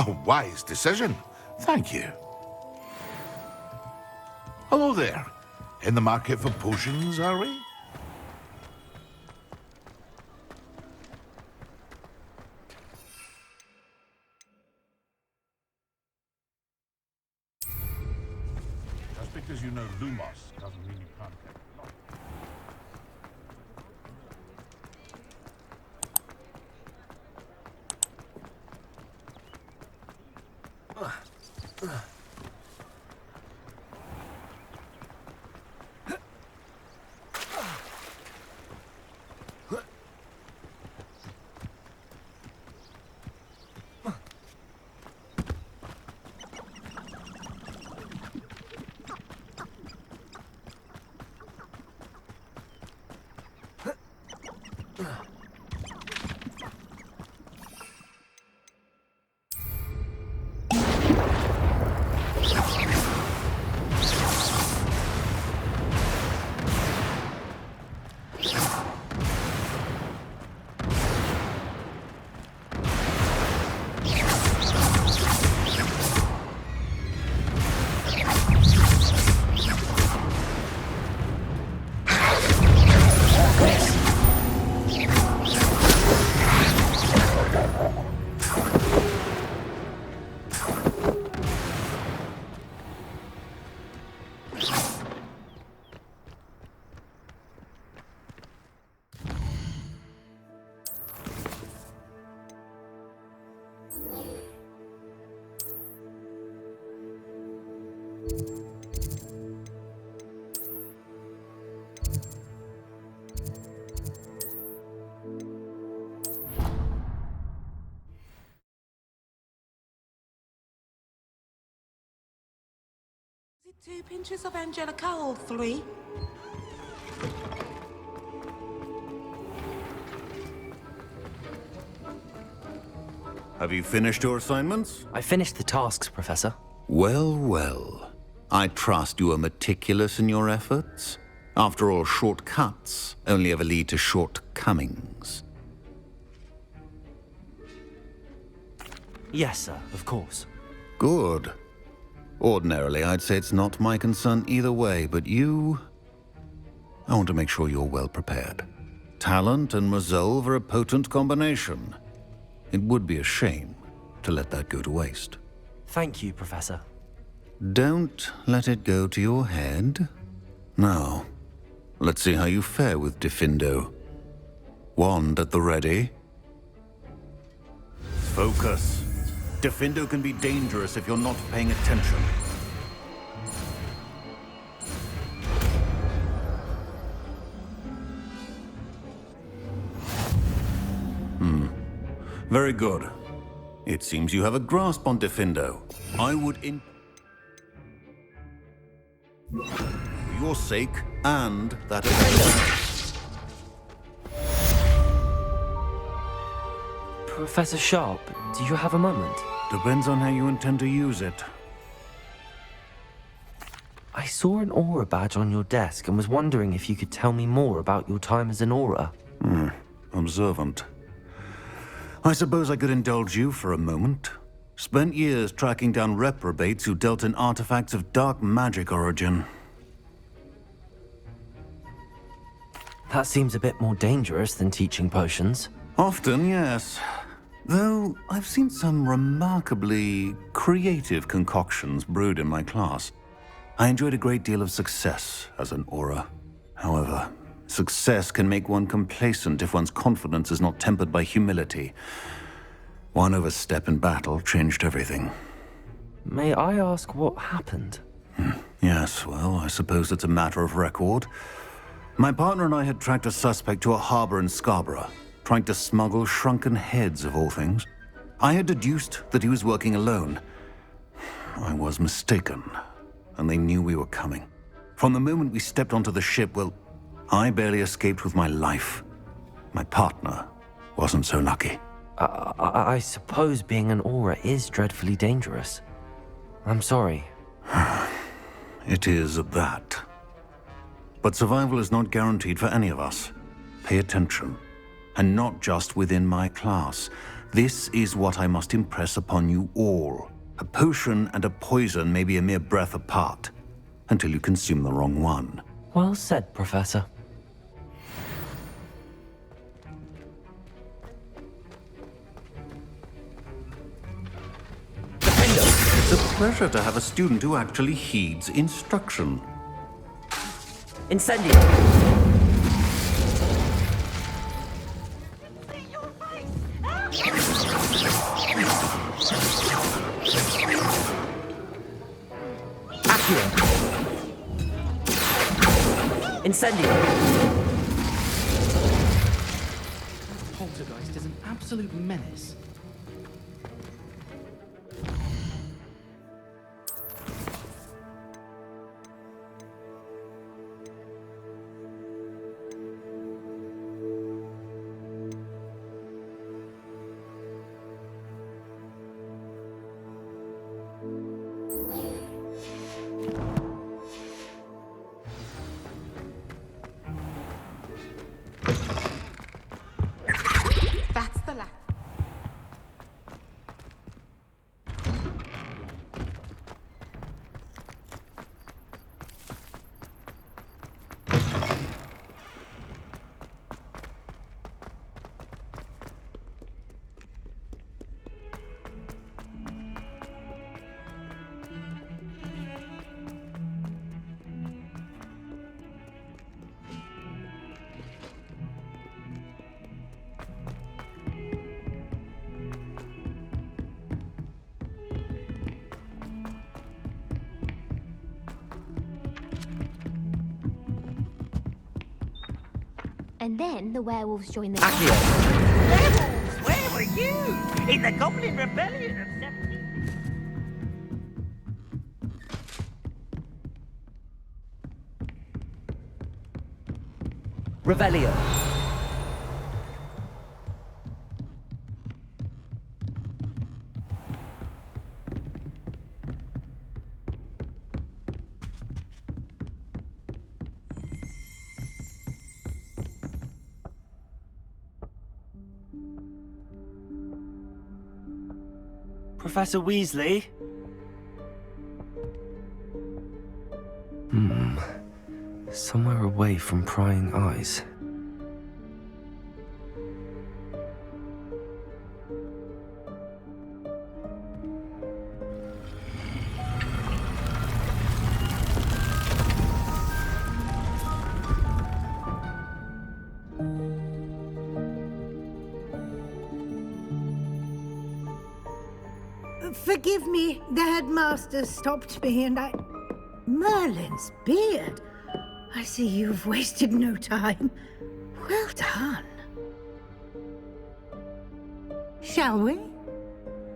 A wise decision. Thank you. Hello there. In the market for potions, are we? Just because you know Lumos doesn't mean you can't get along. Is it 2 pinches of Angelica or 3? Have you finished your assignments? I finished the tasks, Professor. Well, well. I trust you are meticulous in your efforts. After all, shortcuts only ever lead to shortcomings. Yes, sir, of course. Good. Ordinarily, I'd say it's not my concern either way, but you... I want to make sure you're well prepared. Talent and resolve are a potent combination. It would be a shame to let that go to waste. Thank you, Professor. Don't let it go to your head. Now, let's see how you fare with Diffindo. Wand at the ready. Focus. Diffindo can be dangerous if you're not paying attention. Very good. It seems you have a grasp on Diffindo. I would for your sake, and that of Professor Sharp, do you have a moment? Depends on how you intend to use it. I saw an aura badge on your desk and was wondering if you could tell me more about your time as an aura. Observant. I suppose I could indulge you for a moment. Spent years tracking down reprobates who dealt in artifacts of dark magic origin. That seems a bit more dangerous than teaching potions. Often, yes. Though I've seen some remarkably creative concoctions brewed in my class. I enjoyed a great deal of success as an aura. However, success can make one complacent if one's confidence is not tempered by humility. One overstep in battle changed everything. May I ask what happened? Yes, well, I suppose it's a matter of record. My partner and I had tracked a suspect to a harbor in Scarborough, trying to smuggle shrunken heads of all things. I had deduced that he was working alone. I was mistaken, and they knew we were coming. From the moment we stepped onto the ship, well, I barely escaped with my life. My partner wasn't so lucky. I suppose being an aura is dreadfully dangerous. I'm sorry. It is that. But survival is not guaranteed for any of us. Pay attention. And not just within my class. This is what I must impress upon you all. A potion and a poison may be a mere breath apart, until you consume the wrong one. Well said, Professor. It's a pleasure to have a student who actually heeds instruction. Incendio! Accio! Incendio! Poltergeist is an absolute menace. That's the last. And then the werewolves join the Accio! Werewolves, where were you? In the Goblin Rebellion of 17... Revelio! Professor Weasley? Somewhere away from prying eyes. Forgive me, the headmaster stopped me and I... Merlin's beard. I see you've wasted no time. Well done. Shall we?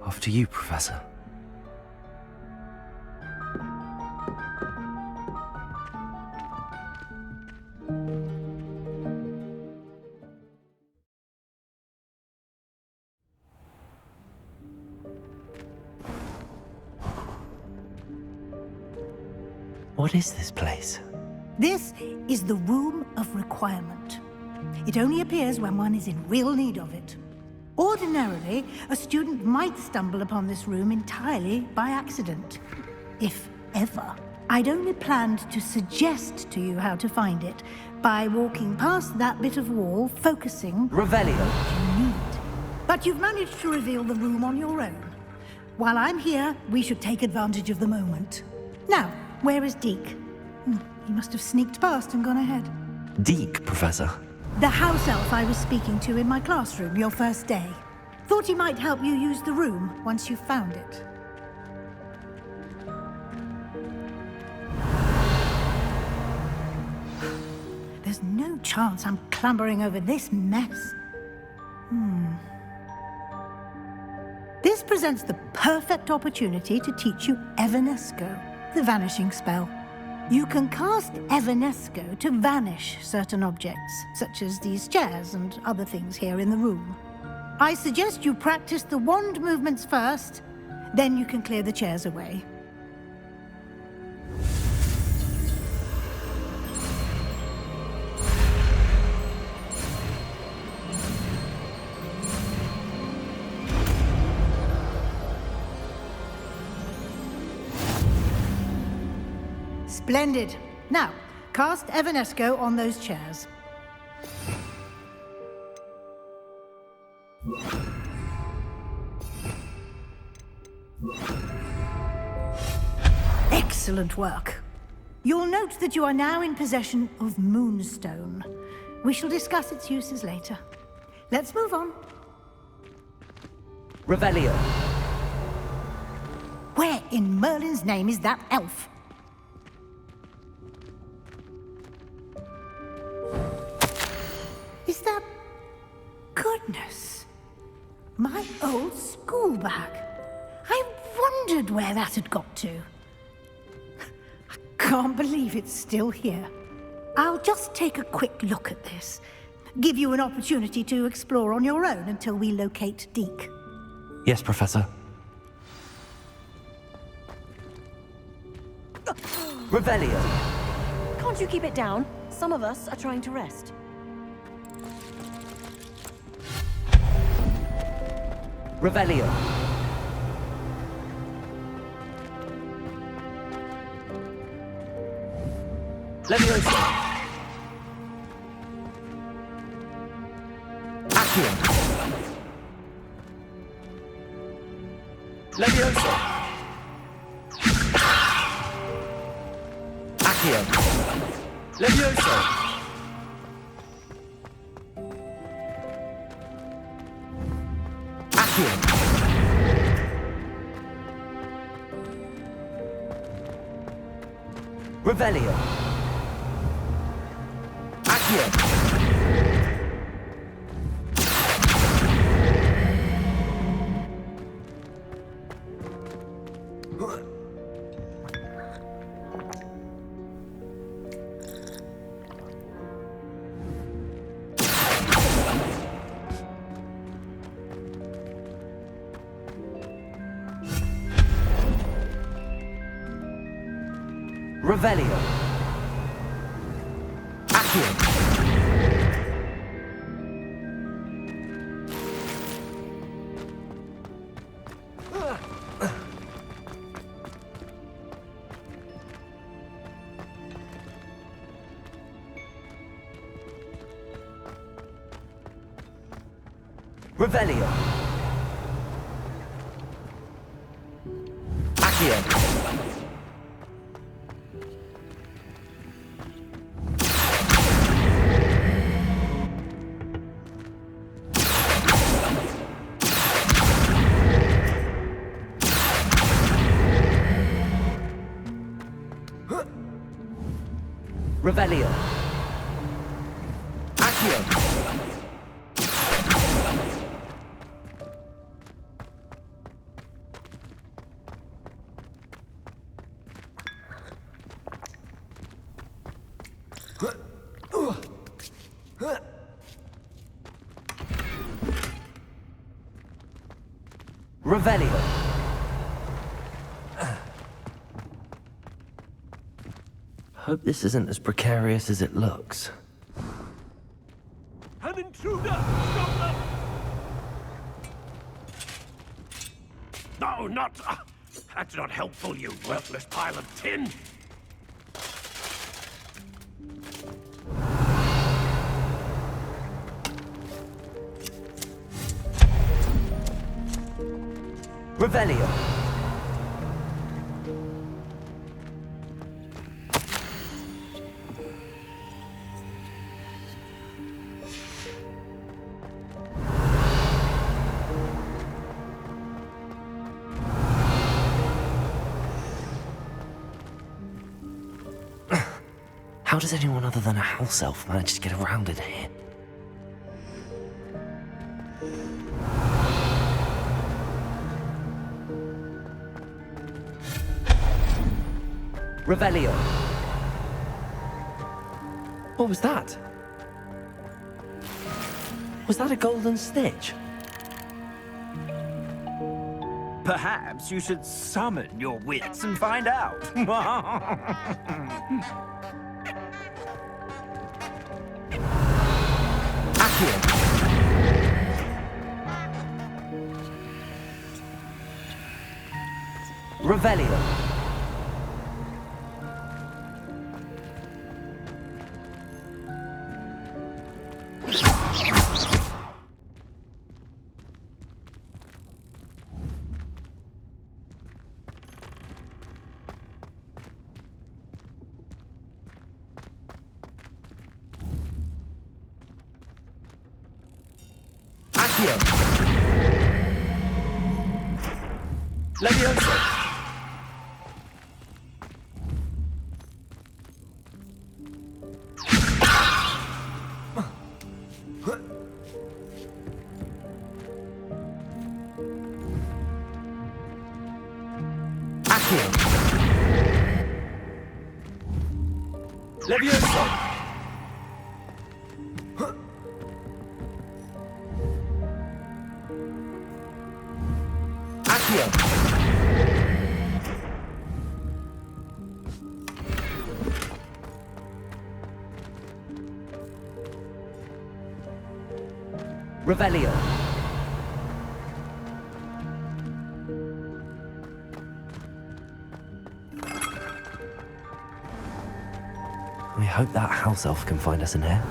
After you, Professor. What is this place? This is the Room of Requirement. It only appears when one is in real need of it. Ordinarily, a student might stumble upon this room entirely by accident. If ever. I'd only planned to suggest to you how to find it by walking past that bit of wall, focusing Revelio! you need. But you've managed to reveal the room on your own. While I'm here, we should take advantage of the moment. Now, where is Deke? He must have sneaked past and gone ahead. Deke, Professor. The house elf I was speaking to in my classroom your first day. Thought he might help you use the room once you found it. There's no chance I'm clambering over this mess. This presents the perfect opportunity to teach you Evanesco, the vanishing spell. You can cast Evanesco to vanish certain objects, such as these chairs and other things here in the room. I suggest you practice the wand movements first, then you can clear the chairs away. Splendid. Now, cast Evanesco on those chairs. Excellent work. You'll note that you are now in possession of Moonstone. We shall discuss its uses later. Let's move on. Revelio. Where in Merlin's name is that elf? Is that... Goodness. My old school bag. I wondered where that had got to. I can't believe it's still here. I'll just take a quick look at this. Give you an opportunity to explore on your own until we locate Deke. Yes, Professor. Revelio. Can't you keep it down? Some of us are trying to rest. Revelio. Leviosa. Accio. Leviosa. Accio. Leviosa. Accio. Revelio. Accio. Revelio. Accio. Revelio. Accio. Revelio. Accio. Revelio. Hope this isn't as precarious as it looks. An intruder! Stop them! No, not... that's not helpful, you worthless pile of tin! Revelio. How does anyone other than a house elf manage to get around in here? Revelio. What was that? Was that a golden snitch? Perhaps you should summon your wits and find out. Accio. Revelio. Accio. Levioso. Accio. Levioso. Accio. Revelio. We hope that house elf can find us in here.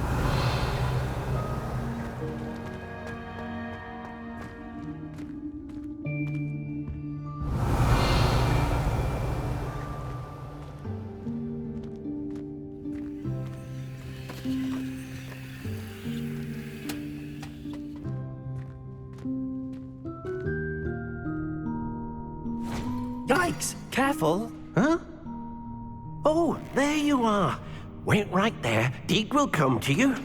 Yikes! Careful! Huh? Oh, there you are. Wait right there. Deke will come to you.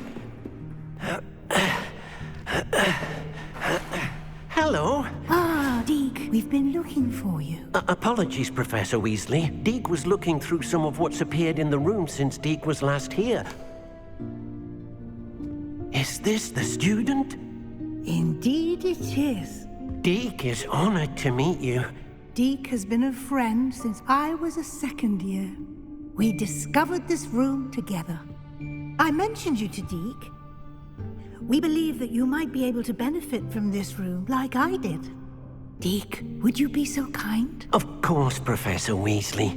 Hello. Ah, Deke, we've been looking for you. Apologies, Professor Weasley. Deke was looking through some of what's appeared in the room since Deke was last here. Is this the student? Indeed it is. Deke is honored to meet you. Deke has been a friend since I was a second year. We discovered this room together. I mentioned you to Deke. We believe that you might be able to benefit from this room like I did. Deke, would you be so kind? Of course, Professor Weasley.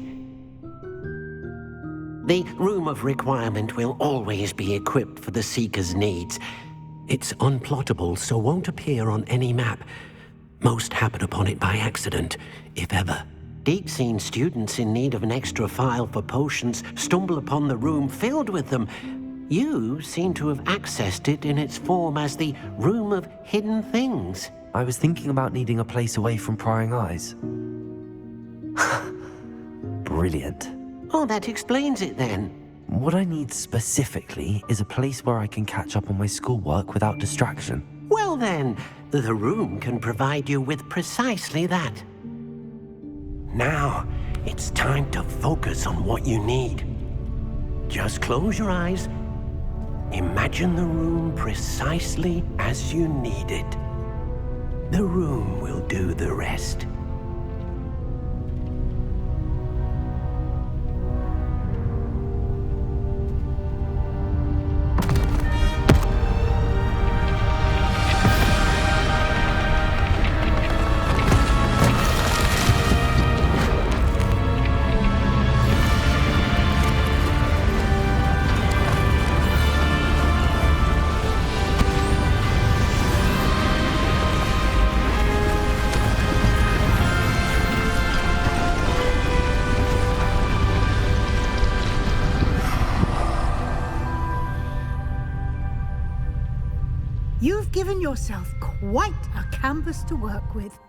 The Room of Requirement will always be equipped for the Seeker's needs. It's unplottable, so won't appear on any map. Most happen upon it by accident, if ever. Deke's seen students in need of an extra file for potions stumble upon the room filled with them. You seem to have accessed it in its form as the Room of Hidden Things. I was thinking about needing a place away from prying eyes. Brilliant. Oh, that explains it then. What I need specifically is a place where I can catch up on my schoolwork without distraction. Well then, the room can provide you with precisely that. Now, it's time to focus on what you need. Just close your eyes. Imagine the room precisely as you need it. The room will do the rest. You've given yourself quite a canvas to work with.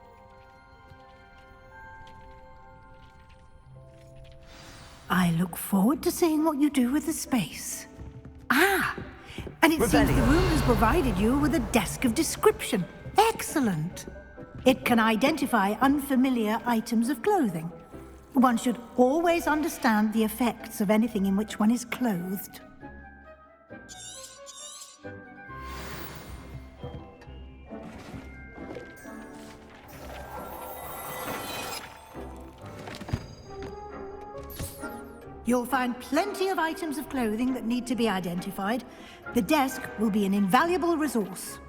I look forward to seeing what you do with the space. Ah, and it seems the room has provided you with a desk of description. Excellent. It can identify unfamiliar items of clothing. One should always understand the effects of anything in which one is clothed. You'll find plenty of items of clothing that need to be identified. The desk will be an invaluable resource.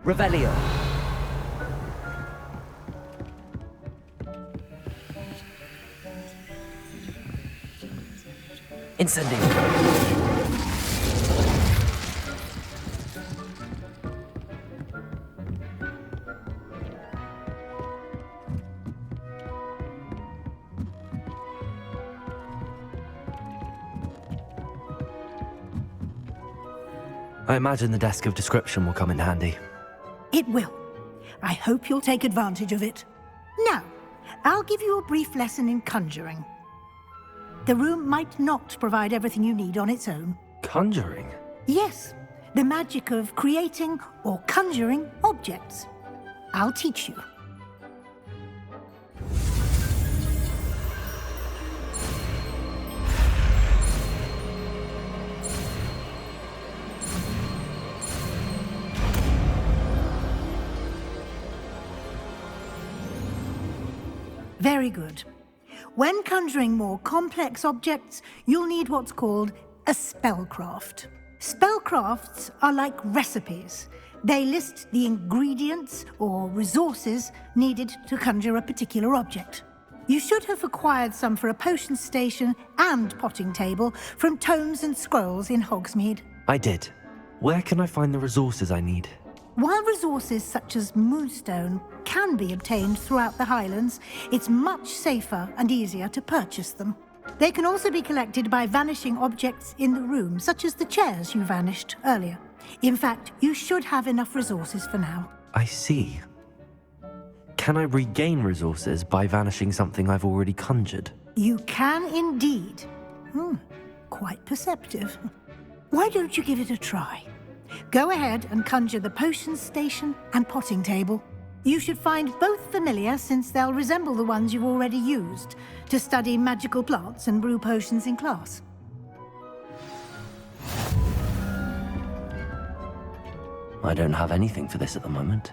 Revelio. Incendio. I imagine the desk of description will come in handy. It will. I hope you'll take advantage of it. Now, I'll give you a brief lesson in conjuring. The room might not provide everything you need on its own. Conjuring? Yes, the magic of creating or conjuring objects. I'll teach you. Very good. When conjuring more complex objects, you'll need what's called a spellcraft. Spellcrafts are like recipes. They list the ingredients or resources needed to conjure a particular object. You should have acquired some for a potion station and potting table from tomes and scrolls in Hogsmeade. I did. Where can I find the resources I need? While resources such as moonstone can be obtained throughout the Highlands, it's much safer and easier to purchase them. They can also be collected by vanishing objects in the room, such as the chairs you vanished earlier. In fact, you should have enough resources for now. I see. Can I regain resources by vanishing something I've already conjured? You can indeed. Quite perceptive. Why don't you give it a try? Go ahead and conjure the potion station and potting table. You should find both familiar, since they'll resemble the ones you've already used to study magical plants and brew potions in class. I don't have anything for this at the moment.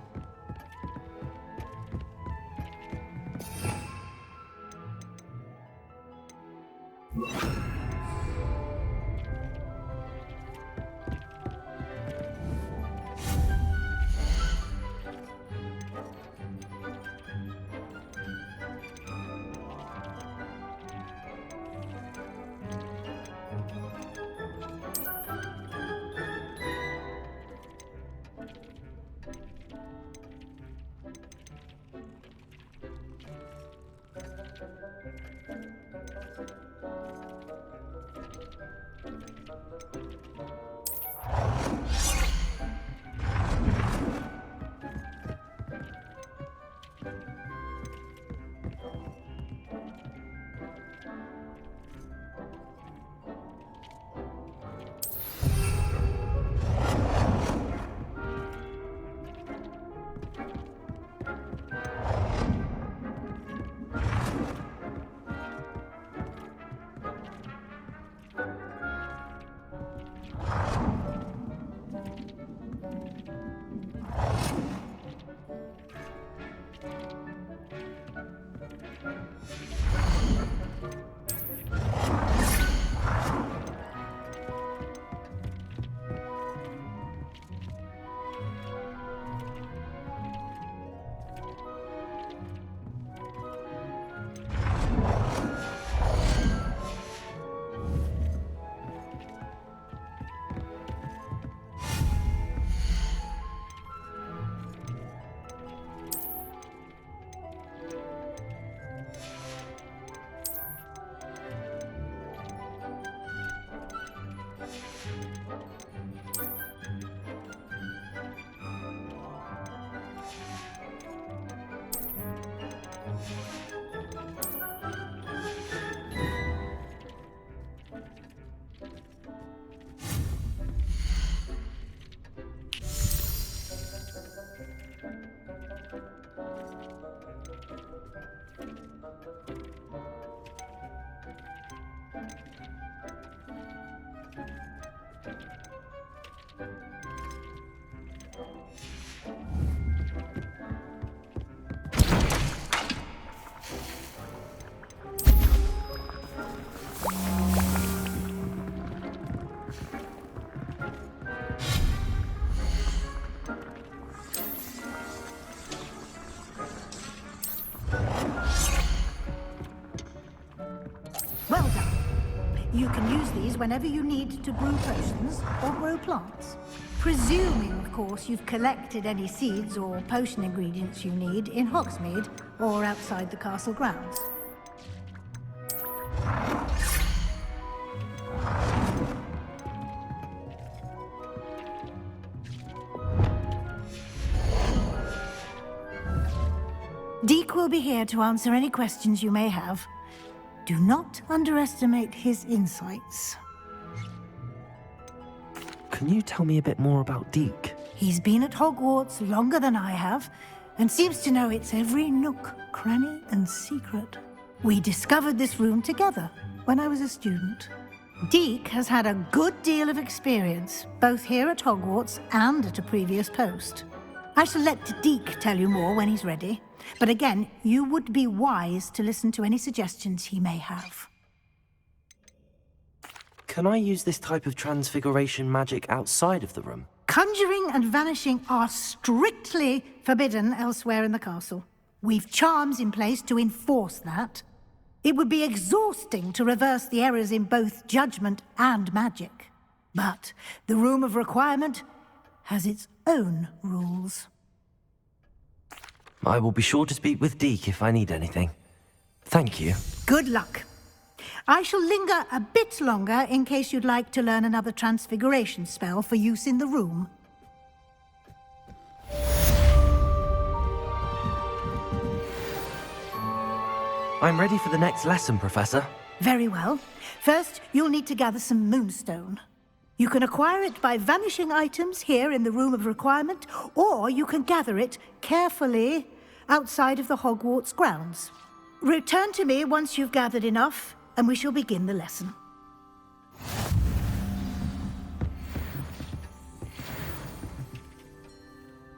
You can use these whenever you need to brew potions or grow plants. Presuming, of course, you've collected any seeds or potion ingredients you need in Hogsmeade or outside the castle grounds. Deke will be here to answer any questions you may have. Do not underestimate his insights. Can you tell me a bit more about Deke? He's been at Hogwarts longer than I have, and seems to know its every nook, cranny, and secret. We discovered this room together when I was a student. Deke has had a good deal of experience, both here at Hogwarts and at a previous post. I shall let Deke tell you more when he's ready, but again, you would be wise to listen to any suggestions he may have. Can I use this type of transfiguration magic outside of the room? Conjuring and vanishing are strictly forbidden elsewhere in the castle. We've charms in place to enforce that. It would be exhausting to reverse the errors in both judgment and magic. But the Room of Requirement has its own rules. I will be sure to speak with Deke if I need anything. Thank you. Good luck. I shall linger a bit longer in case you'd like to learn another transfiguration spell for use in the room. I'm ready for the next lesson, Professor. Very well. First, you'll need to gather some moonstone. You can acquire it by vanishing items here in the Room of Requirement, or you can gather it carefully outside of the Hogwarts grounds. Return to me once you've gathered enough, and we shall begin the lesson.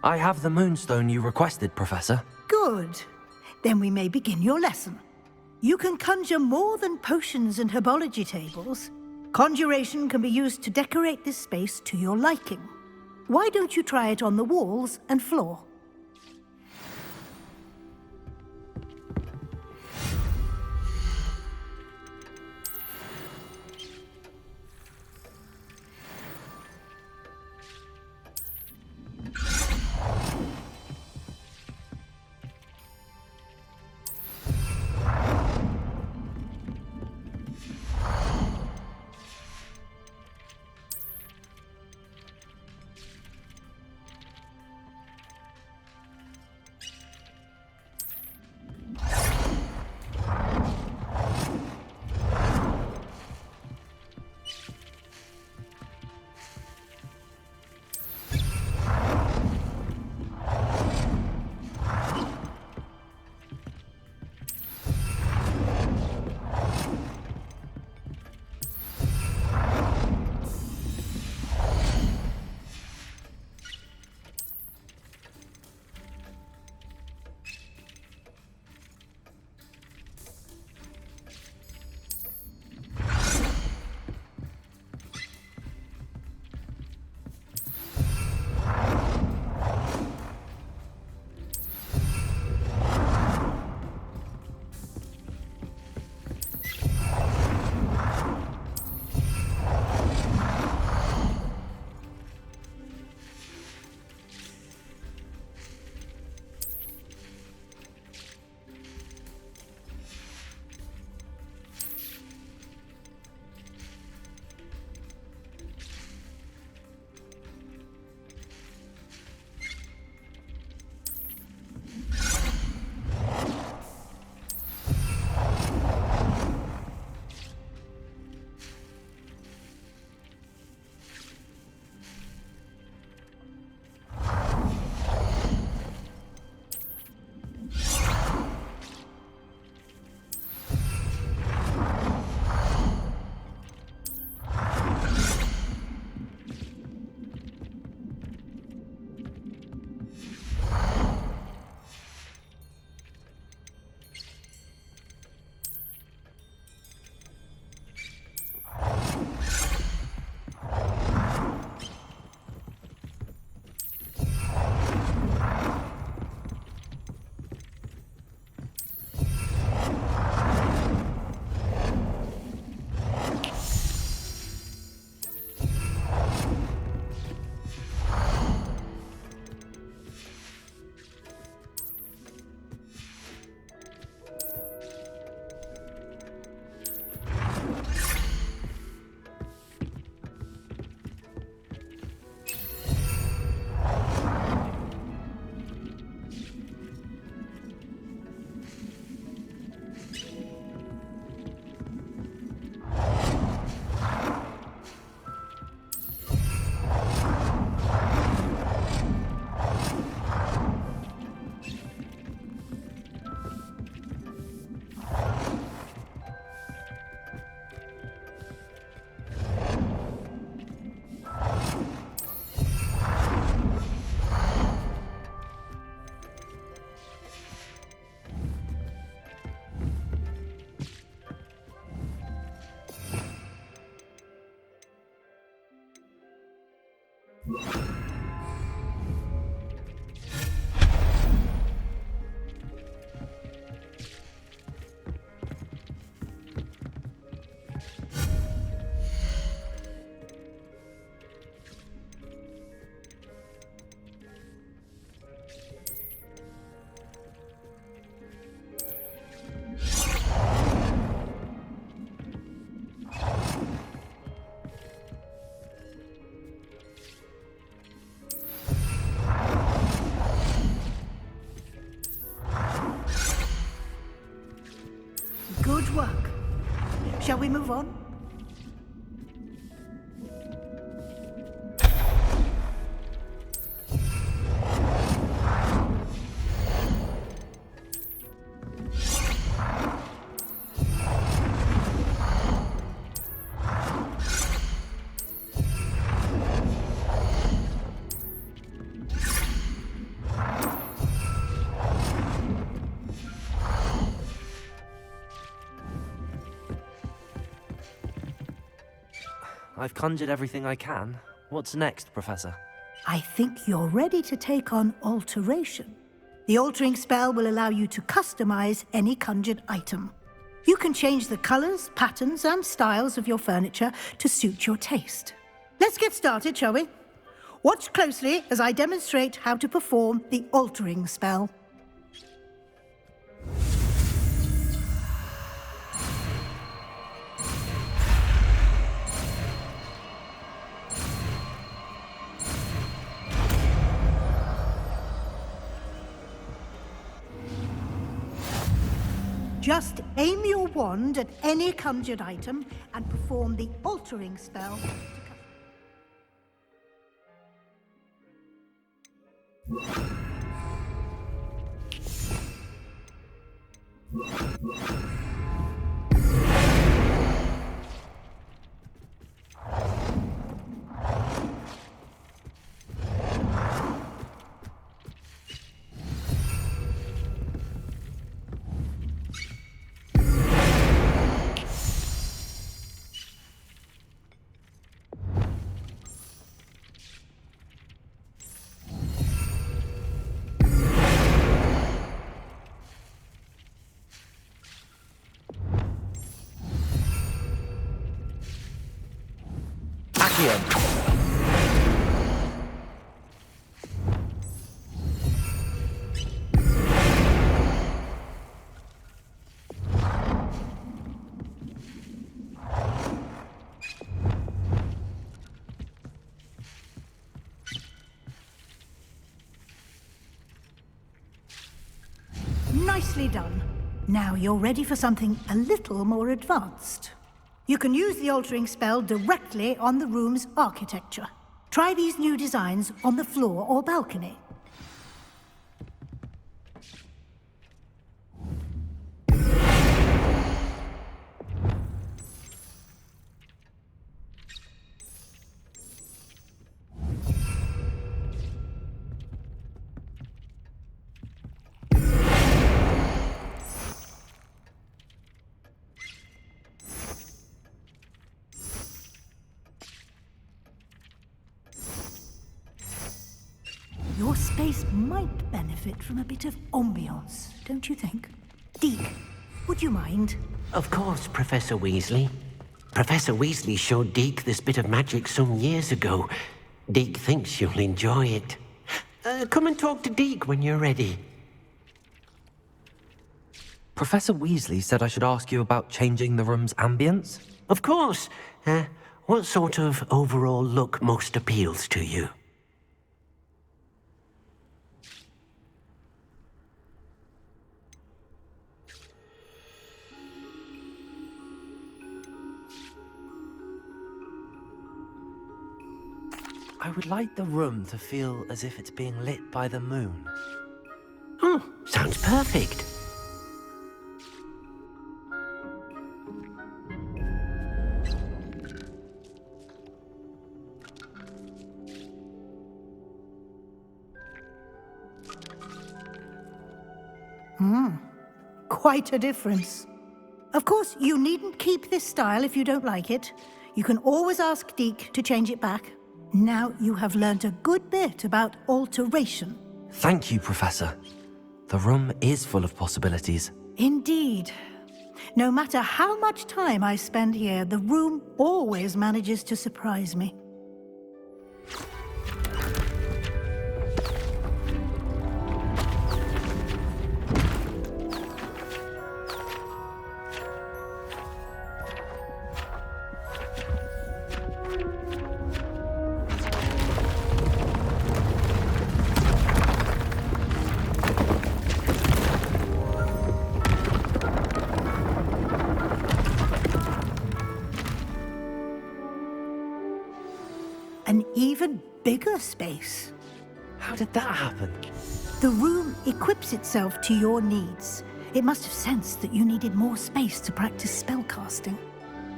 I have the moonstone you requested, Professor. Good. Then we may begin your lesson. You can conjure more than potions and herbology tables. Conjuration can be used to decorate this space to your liking. Why don't you try it on the walls and floor? work. Shall we move on? I've conjured everything I can. What's next, Professor? I think you're ready to take on alteration. The altering spell will allow you to customize any conjured item. You can change the colors, patterns, and styles of your furniture to suit your taste. Let's get started, shall we? Watch closely as I demonstrate how to perform the altering spell. Just aim your wand at any conjured item and perform the altering spell. Nicely done. Now you're ready for something a little more advanced. You can use the altering spell directly on the room's architecture. Try these new designs on the floor or balcony. Your space might benefit from a bit of ambiance, don't you think? Deke, would you mind? Of course, Professor Weasley. Professor Weasley showed Deke this bit of magic some years ago. Deke thinks you'll enjoy it. Come and talk to Deke when you're ready. Professor Weasley said I should ask you about changing the room's ambience? Of course. What sort of overall look most appeals to you? I would like the room to feel as if it's being lit by the moon. Oh, sounds perfect. Quite a difference. Of course, you needn't keep this style if you don't like it. You can always ask Deke to change it back. Now you have learnt a good bit about alteration. Thank you, Professor. The room is full of possibilities. Indeed. No matter how much time I spend here, the room always manages to surprise me. bigger space. How did that happen? The room equips itself to your needs. It must have sensed that you needed more space to practice spellcasting.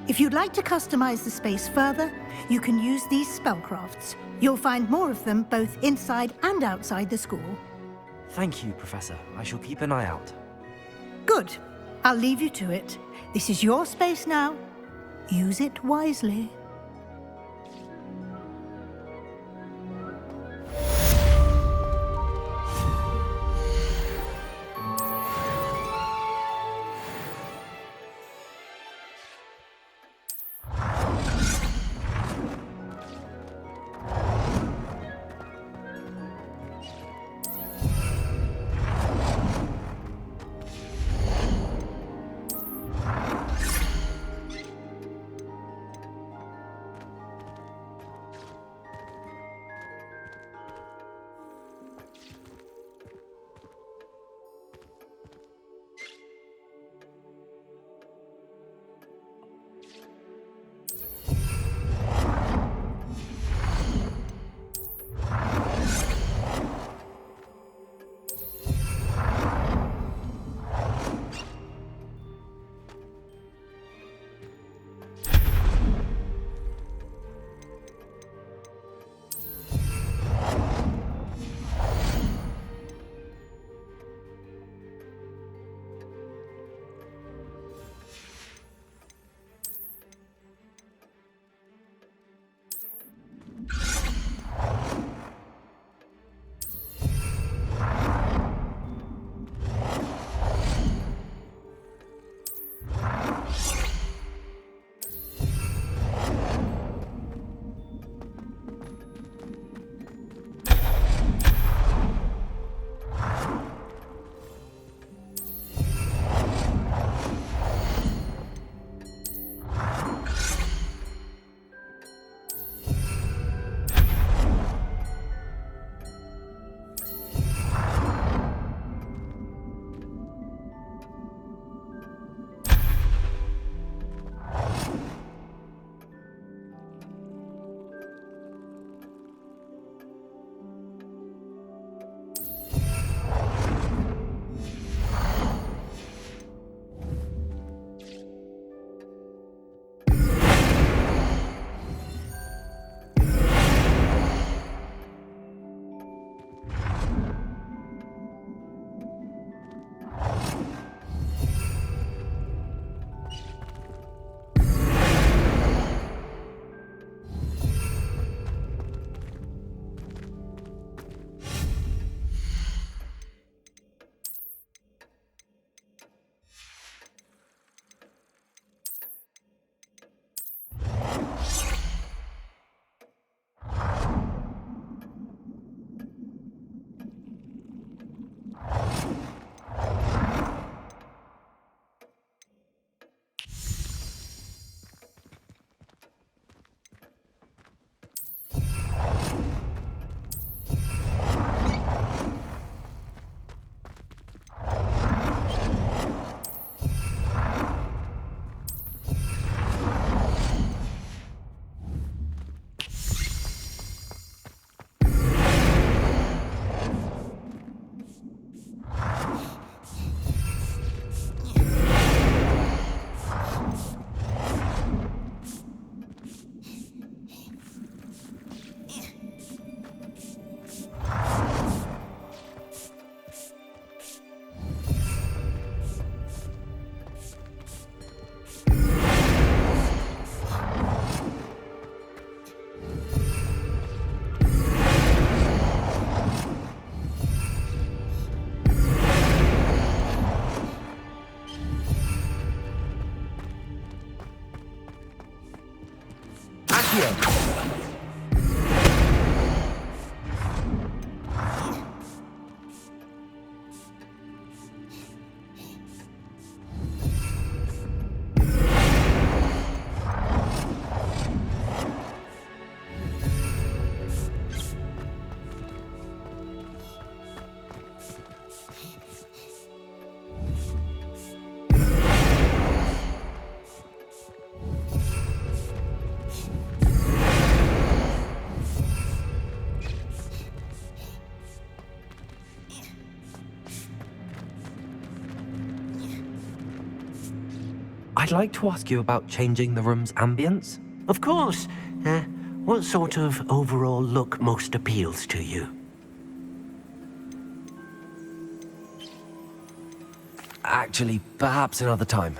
If you'd like to customize the space further, you can use these spellcrafts. You'll find more of them both inside and outside the school. Thank you, Professor. I shall keep an eye out. Good. I'll leave you to it. This is your space now. Use it wisely. I'd like to ask you about changing the room's ambience. Of course. What sort of overall look most appeals to you? Actually, perhaps another time.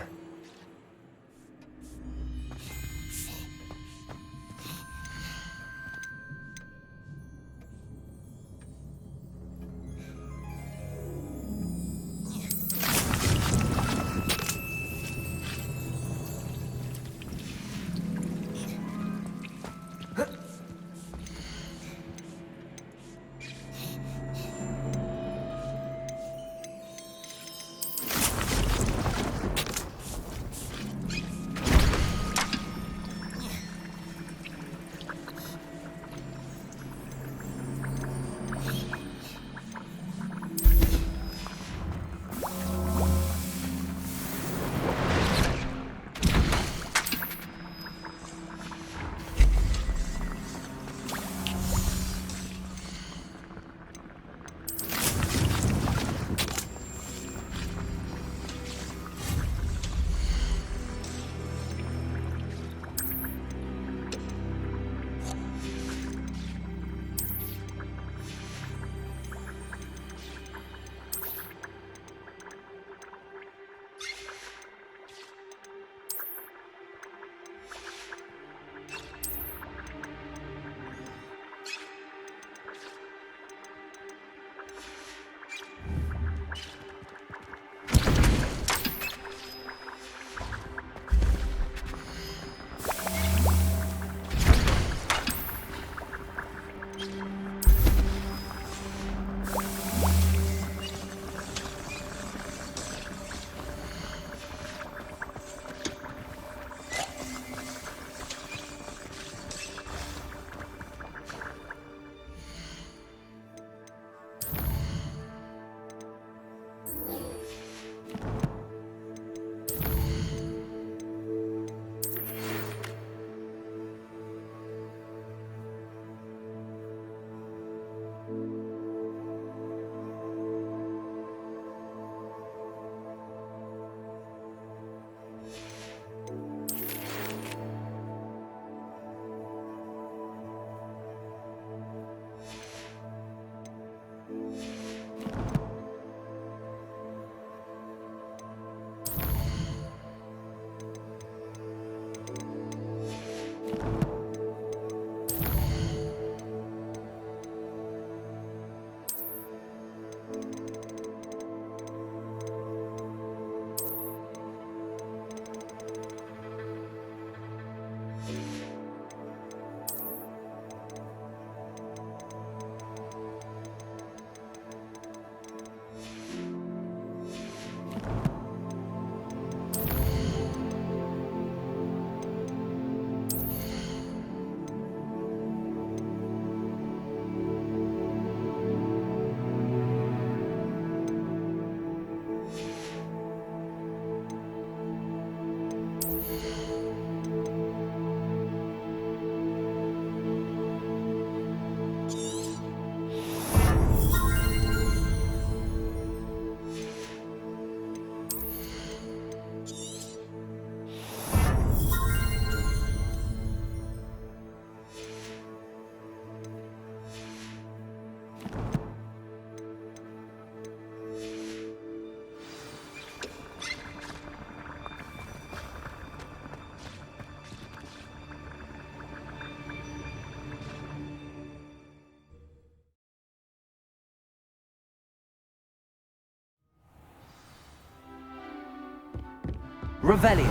Revelio.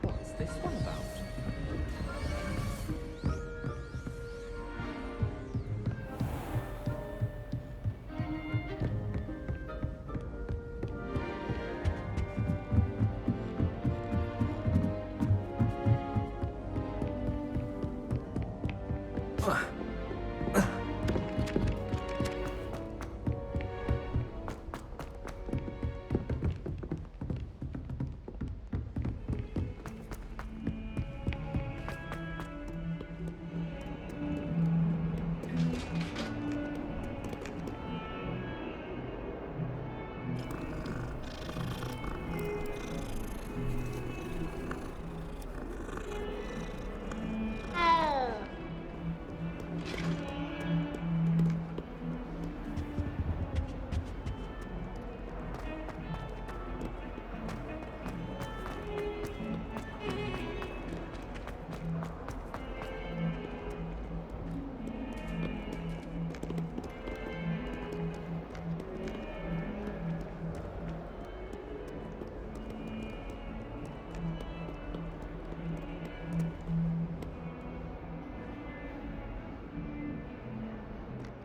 What's this one about?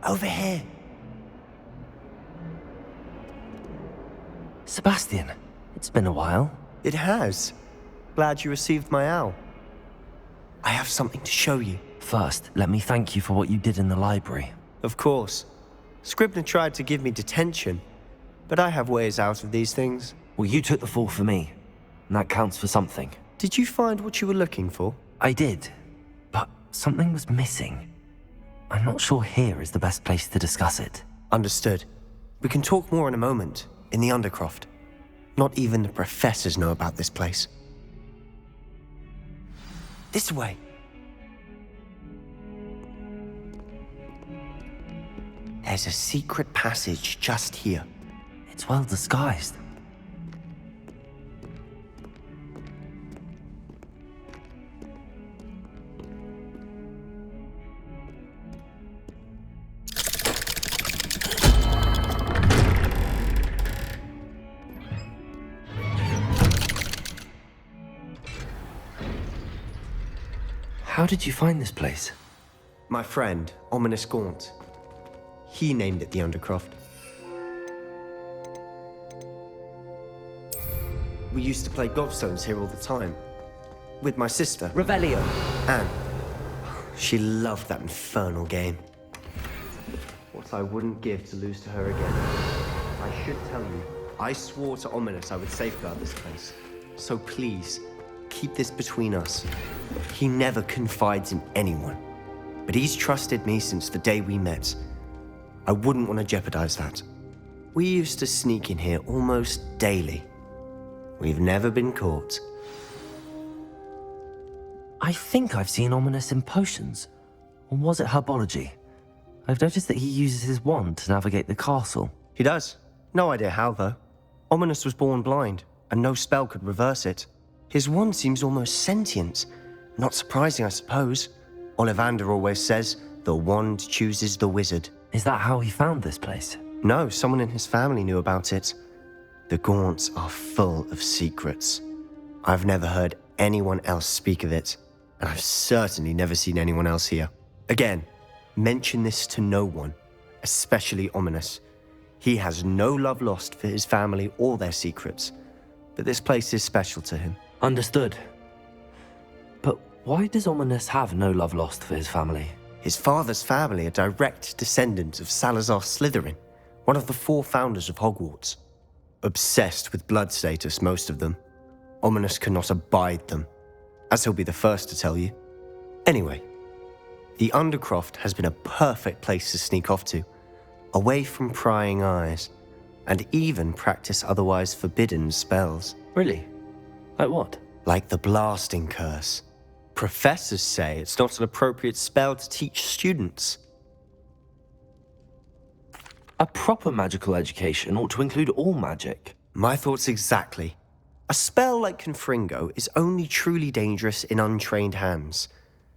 Over here. Sebastian, it's been a while. It has. Glad you received my owl. I have something to show you. First, let me thank you for what you did in the library. Of course. Scribner tried to give me detention, but I have ways out of these things. Well, you took the fall for me, and that counts for something. Did you find what you were looking for? I did, but something was missing. I'm not sure here is the best place to discuss it. Understood. We can talk more in a moment, in the Undercroft. Not even the professors know about this place. This way. There's a secret passage just here. It's well disguised. How did you find this place? My friend, Ominous Gaunt. He named it the Undercroft. We used to play gobstones here all the time. With my sister. Revelio. Anne. She loved that infernal game. What I wouldn't give to lose to her again. I should tell you, I swore to Ominous I would safeguard this place. So please, keep this between us. He never confides in anyone. But he's trusted me since the day we met. I wouldn't want to jeopardize that. We used to sneak in here almost daily. We've never been caught. I think I've seen Ominous in potions. Or was it herbology? I've noticed that he uses his wand to navigate the castle. He does. No idea how, though. Ominous was born blind, and no spell could reverse it. His wand seems almost sentient. Not surprising, I suppose. Ollivander always says, the wand chooses the wizard. Is that how he found this place? No, someone in his family knew about it. The Gaunts are full of secrets. I've never heard anyone else speak of it, and I've certainly never seen anyone else here. Again, mention this to no one, especially Ominous. He has no love lost for his family or their secrets, but this place is special to him. Understood. But why does Ominous have no love lost for his family? His father's family are direct descendants of Salazar Slytherin, one of the 4 founders of Hogwarts. Obsessed with blood status, most of them. Ominous cannot abide them, as he'll be the first to tell you. Anyway, the Undercroft has been a perfect place to sneak off to, away from prying eyes, and even practice otherwise forbidden spells. Really? Like what? Like the blasting curse. Professors say it's not an appropriate spell to teach students. A proper magical education ought to include all magic. My thoughts exactly. A spell like Confringo is only truly dangerous in untrained hands.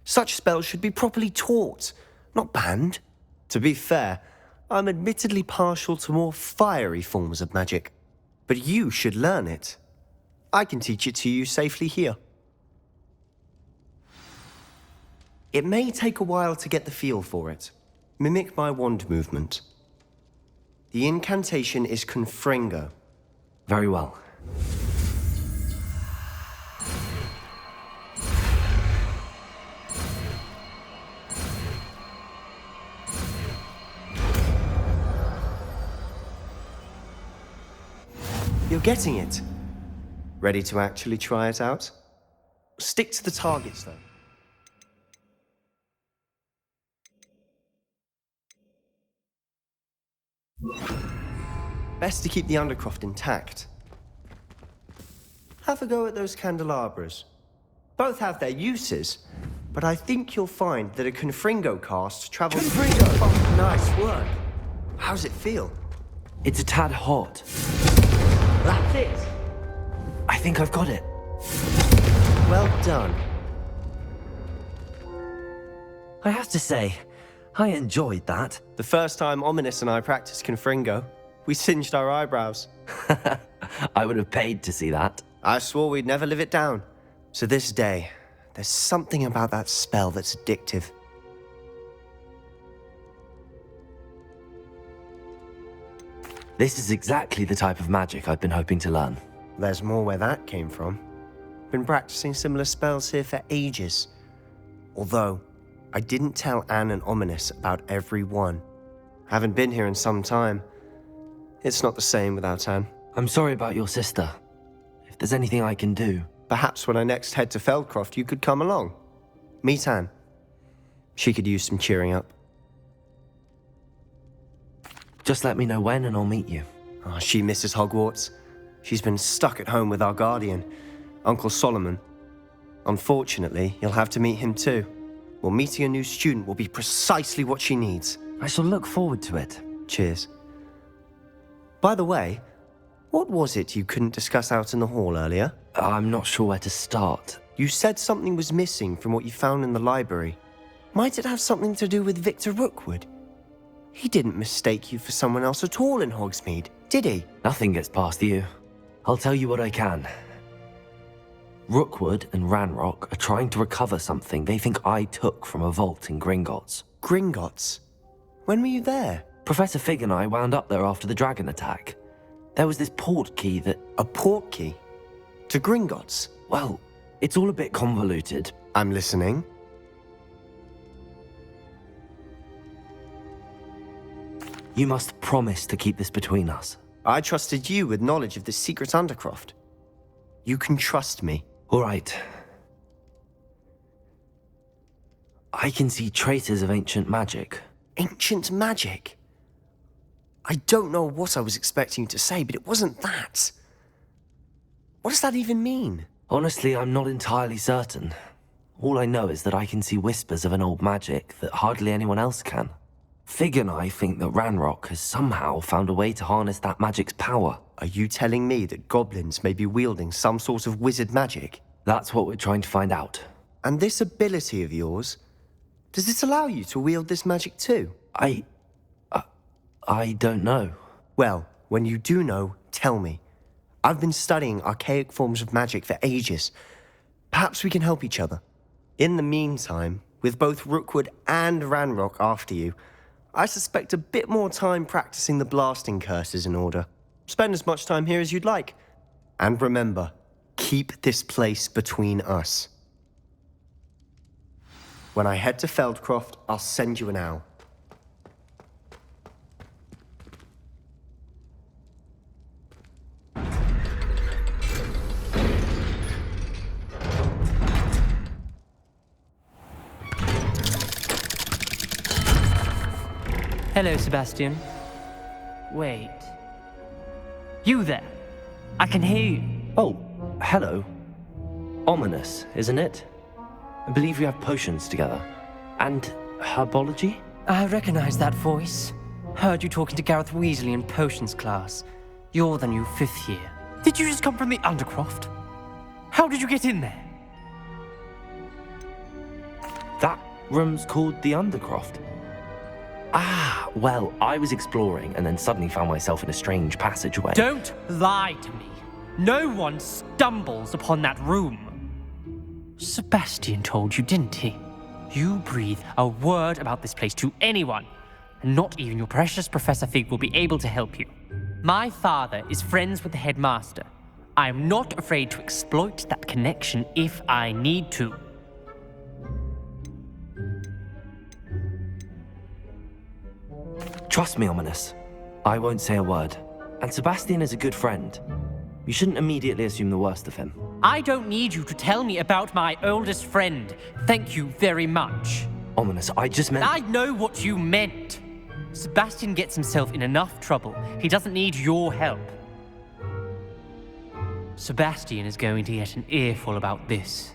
Such spells should be properly taught, not banned. To be fair, I'm admittedly partial to more fiery forms of magic. But you should learn it. I can teach it to you safely here. It may take a while to get the feel for it. Mimic my wand movement. The incantation is Confringo. Very well. You're getting it. Ready to actually try it out? Stick to the targets, though. Best to keep the Undercroft intact. Have a go at those candelabras. Both have their uses, but I think you'll find that a Confringo cast travels... Confringo! Nice work. How's it feel? It's a tad hot. That's it. I think I've got it. Well done. I have to say, I enjoyed that. The first time Ominous and I practiced Confringo, we singed our eyebrows. I would have paid to see that. I swore we'd never live it down. To this day, there's something about that spell that's addictive. This is exactly the type of magic I've been hoping to learn. There's more where that came from. Been practicing similar spells here for ages. Although, I didn't tell Anne and Ominous about every one. Haven't been here in some time. It's not the same without Anne. I'm sorry about your sister. If there's anything I can do... Perhaps when I next head to Feldcroft, you could come along. Meet Anne. She could use some cheering up. Just let me know when and I'll meet you. Oh, she misses Hogwarts. She's been stuck at home with our guardian, Uncle Solomon. Unfortunately, you'll have to meet him too. Well, meeting a new student will be precisely what she needs. I shall look forward to it. Cheers. By the way, what was it you couldn't discuss out in the hall earlier? I'm not sure where to start. You said something was missing from what you found in the library. Might it have something to do with Victor Rookwood? He didn't mistake you for someone else at all in Hogsmeade, did he? Nothing gets past you. I'll tell you what I can. Rookwood and Ranrock are trying to recover something they think I took from a vault in Gringotts. Gringotts? When were you there? Professor Fig and I wound up there after the dragon attack. There was this portkey that... A portkey? To Gringotts? Well, it's all a bit convoluted. I'm listening. You must promise to keep this between us. I trusted you with knowledge of the secret Undercroft. You can trust me. All right. I can see traces of ancient magic. Ancient magic? I don't know what I was expecting you to say, but it wasn't that. What does that even mean? Honestly, I'm not entirely certain. All I know is that I can see whispers of an old magic that hardly anyone else can. Fig and I think that Ranrock has somehow found a way to harness that magic's power. Are you telling me that goblins may be wielding some sort of wizard magic? That's what we're trying to find out. And this ability of yours, does it allow you to wield this magic too? I don't know. Well, when you do know, tell me. I've been studying archaic forms of magic for ages. Perhaps we can help each other. In the meantime, with both Rookwood and Ranrock after you, I suspect a bit more time practicing the blasting curse is in order. Spend as much time here as you'd like. And remember, keep this place between us. When I head to Feldcroft, I'll send you an owl. Hello, Sebastian. Wait. You there? I can hear you. Oh, hello. Ominous, isn't it? I believe we have potions together. And herbology? I recognize that voice. Heard you talking to Gareth Weasley in potions class. You're the new 5th year. Did you just come from the Undercroft? How did you get in there? That room's called the Undercroft. Ah, well, I was exploring and then suddenly found myself in a strange passageway. Don't lie to me. No one stumbles upon that room. Sebastian told you, didn't he? You breathe a word about this place to anyone, and not even your precious Professor Fig will be able to help you. My father is friends with the headmaster. I am not afraid to exploit that connection if I need to. Trust me, Ominous. I won't say a word. And Sebastian is a good friend. You shouldn't immediately assume the worst of him. I don't need you to tell me about my oldest friend. Thank you very much. Ominous, I just meant... I know what you meant. Sebastian gets himself in enough trouble. He doesn't need your help. Sebastian is going to get an earful about this.